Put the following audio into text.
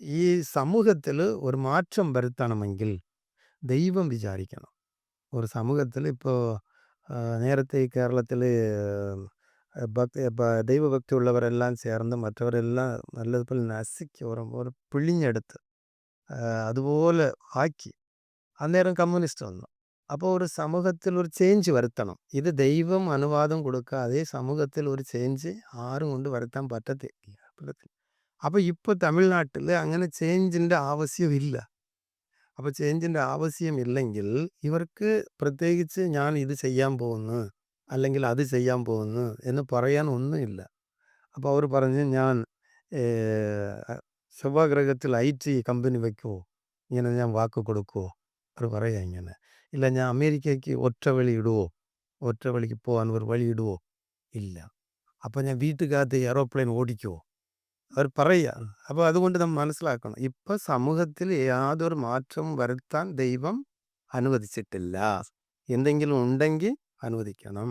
ഈ സമൂഹത്തില് ഒരു മാറ്റം വരുത്തണമെങ്കിൽ ദൈവം വിചാരിക്കണം. ഒരു സമൂഹത്തിൽ ഇപ്പോൾ നേരത്തെ ഈ കേരളത്തിൽ ദൈവഭക്തിയുള്ളവരെല്ലാം ചേർന്ന് മറ്റവരെല്ലാം നല്ലതുപോലെ നസുക്കി ഒരു പിഴിഞ്ഞെടുത്ത് അതുപോലെ ആക്കി. അന്നേരം കമ്മ്യൂണിസ്റ്റ് വന്നു. അപ്പോൾ ഒരു സമൂഹത്തിൽ ഒരു ചേഞ്ച് വരുത്തണം. ഇത് ദൈവം അനുവാദം കൊടുക്കാതെ സമൂഹത്തിൽ ഒരു ചേഞ്ച് ആരും കൊണ്ട് വരുത്താൻ പറ്റത്തില്ല. അപ്പോൾ ഇപ്പോൾ തമിഴ്നാട്ടിൽ അങ്ങനെ ചേഞ്ചിൻ്റെ ആവശ്യമില്ല. അപ്പോൾ ചേഞ്ചിൻ്റെ ആവശ്യമില്ലെങ്കിൽ ഇവർക്ക് പ്രത്യേകിച്ച് ഞാൻ ഇത് ചെയ്യാൻ പോകുന്നു അല്ലെങ്കിൽ അത് ചെയ്യാൻ പോകുന്നു എന്ന് പറയാൻ ഒന്നുമില്ല. അപ്പോൾ അവർ പറഞ്ഞ് ഞാൻ ശുഭഗ്രഹത്തിൽ IT കമ്പനി വെക്കുമോ, ഇങ്ങനെ ഞാൻ വാക്ക് കൊടുക്കുമോ? അവർ പറയാ ഇങ്ങനെ. ഇല്ല ഞാൻ അമേരിക്കയ്ക്ക് ഒറ്റ വഴി ഇടുവോ, ഒറ്റ വഴിക്ക് പോകാൻ ഒരു വഴി ഇടുവോ? ഇല്ല. അപ്പോൾ ഞാൻ വീട്ടുകാലത്ത് എയറോപ്ലെയിൻ ഓടിക്കുമോ? അവർ പറയുക. അപ്പോൾ അതുകൊണ്ട് നമ്മൾ മനസ്സിലാക്കണം. ഇപ്പം സമൂഹത്തിൽ യാതൊരു മാറ്റവും വരുത്താൻ ദൈവം അനുവദിച്ചിട്ടില്ല. എന്തെങ്കിലും ഉണ്ടെങ്കിൽ അനുവദിക്കണം.